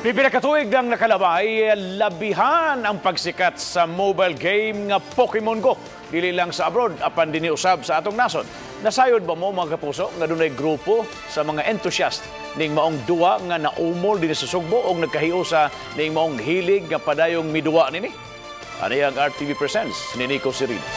Pipila ka tuig lang nakalabay, labihan ang pagsikat sa mobile game nga Pokemon Go. Dili lang sa abroad, apan diniusab sa atong nasod. Nasayod ba mo mga kapuso nga dunay grupo sa mga enthusiast ning maong duwa nga naumol din sa Sugbo o nagkahiyo sa ning maong hilig nga padayong miduwa nini? Ano ang RTV Presents ni Nico Sirino.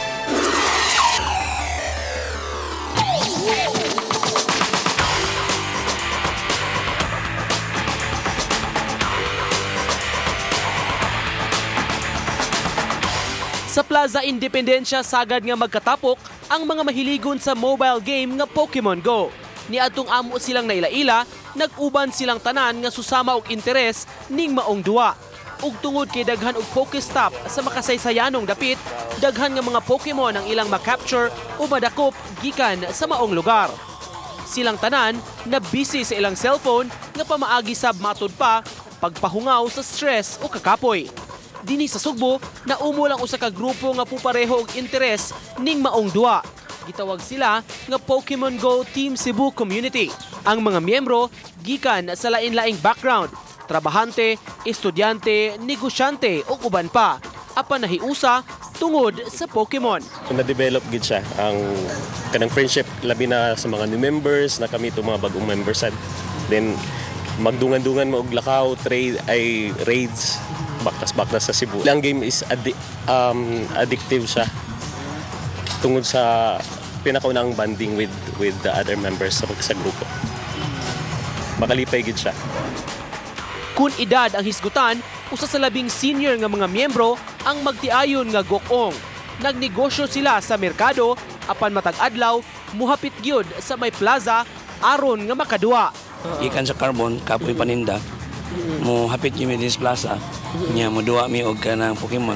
Sa Plaza Independencia sagad nga magkatapok ang mga mahiligon sa mobile game nga Pokemon Go. Niadtong amo silang nailaila, nag-uban silang tanan nga susama og interes ning maong duwa. Ug tungod kay daghan og Pokestop sa makasaysayanong dapit, daghan nga mga Pokemon ang ilang makapture o madakop gikan sa maong lugar. Silang tanan na busy sa ilang cellphone nga pamaagi sab matud pa pagpahungaw sa stress o kakapoy. Dini sa Sugbo, naumo lang usa ka grupo nga pupareho og interes ning maong duwa. Gitawag sila nga Pokemon Go Team Cebu Community. Ang mga miyembro gikan sa lain-laing background, trabahante, estudyante, negosyante o uban pa. Apan nahiusa tungod sa Pokemon. Na-develop gid siya ang kanang friendship labi na sa mga new members na kami itong mga bagong members. Then magdungan-dungan mo og lakaw, trade ay raids. Baktas-baktas sa Cebu. Ang game is addictive siya tungod sa pinakaunang bonding with the other members sa grupo. Makalipay gid siya. Kung edad ang hisgutan, usa sa labing senior nga mga miyembro ang magtiayon nga gokong. Nagnegosyo sila sa merkado apan matag adlaw muhapit gyud sa may plaza aron nga makaduwa. Ikan sa carbon kapoy paninda. Mo hapit yung Medis Plaza, niya mo duwa mi og kanang Pokemon.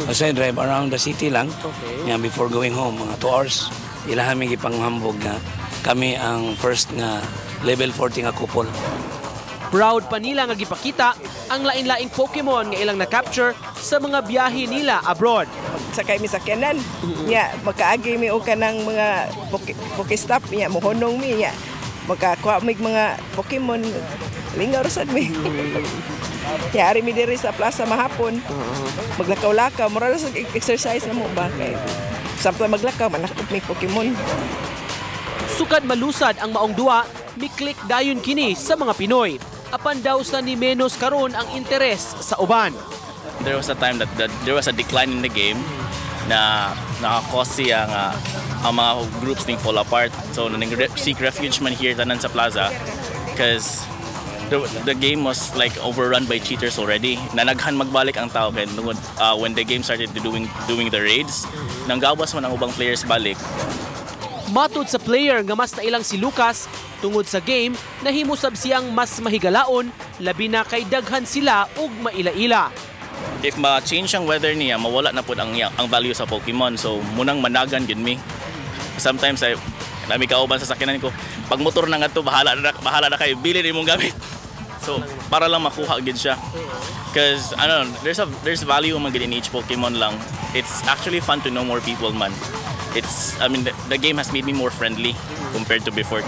Kasi drive around the city lang, niya before going home, mga 2 hours, ilahan mi gipanghambog nga kami ang first nga level 40 nga kupol. Proud pa nila nga gipakita ang lain-laing Pokemon nga ilang na-capture sa mga biyahe nila abroad. Sakay mi sakyanan, niya makaagi mi og kanang mga Pokestop, niya mohonong mi, niya makakuha mi mga Pokemon. Lingaw rasad mi. Kaya ari mi diri sa plaza mahapon. Maglakaw-lakaw, mura sa exercise na mo ba kay samtang maglakaw manakop mi Pokemon. Sukad malusad ang maong duwa, mi-click dayon kini sa mga Pinoy. Apan daw sa ni menos karon ang interes sa uban. There was a time that there was a decline in the game na naka-cause siya nga ang mga groups ning fall apart. So seek refuge man here tanan sa plaza because the game was like overrun by cheaters already. Nanaghan magbalik ang tao kay when the game started doing the raids, nanggawas man ang ubang players balik. Matud sa player nga mas nailang si Lucas, tungod sa game nahimo sab siyang mas mahigalaon labi na kay daghan sila ug maila-ila. If ma-change ang weather niya, mawala na pud ang value sa Pokemon. So munang managan gid mi. Sometimes nami kauban sa sakyanan ko, pag motor na nga to bahala na kayo bilhin imong gamit. So para lang makuha gid siya. Because there's value man gid in each Pokemon lang. It's actually fun to know more people man. The game has made me more friendly compared to before.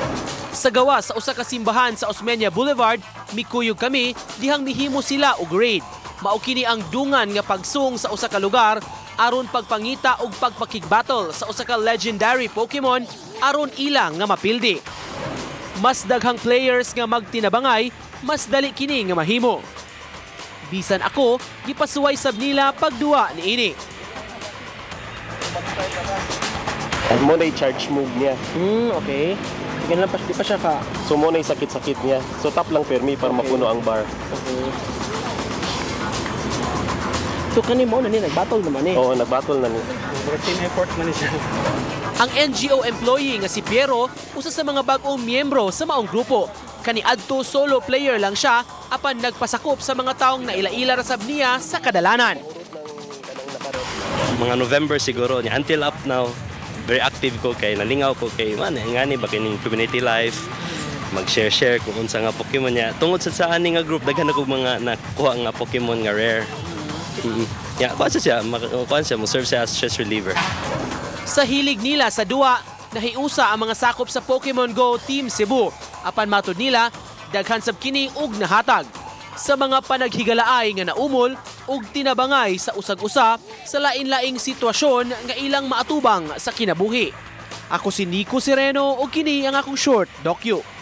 Sa gawa sa usa ka simbahan sa Osmeña Boulevard, mikuyog kami dihang mihimo sila og raid. Mao kini ang dungan nga pagsung sa usa ka lugar aron pagpangita og pagpakigbattle sa usa ka legendary Pokemon aron ilang nga mapildi. Mas daghang players nga magtinabangay, mas dali kini nga mahimo. Bisan ako, gipasuway sab nila pagduwa niini. Mo na charge move niya. Okay. Ganun lang di pa siya ka. So mo na sakit-sakit niya. So tap lang permi para mapuno ang bar. Okay. So kani mo na ni nag-battle naman eh. Oo, nag-battle na ni. Team effort man siya. Ang NGO employee nga si Piero, usa sa mga bag-ong miyembro sa maong grupo. Kaniadto solo player lang siya, apan nagpasakop sa mga taong naila-ila rasab niya sa kadalanan. Mga November siguro, until up now, very active ko kay nalingaw ko kay ngani ba kining community life, mag-share kung unsa nga Pokemon niya. Tungod sa ani nga group, daghan ako mga nakuha nga Pokemon nga rare. Kuha siya, mo serve siya as stress reliever. Sa hilig nila sa duwa, nahiusa ang mga sakop sa Pokemon Go Team Cebu. Apan matud nila, daghan sab kini og nahatag. sa mga panaghigalaay nga naumol ug tinabangay sa usag-usa sa lain-laing sitwasyon nga ilang maatubang sa kinabuhi. Ako si Nico Sereno ug kini ang akong short docu.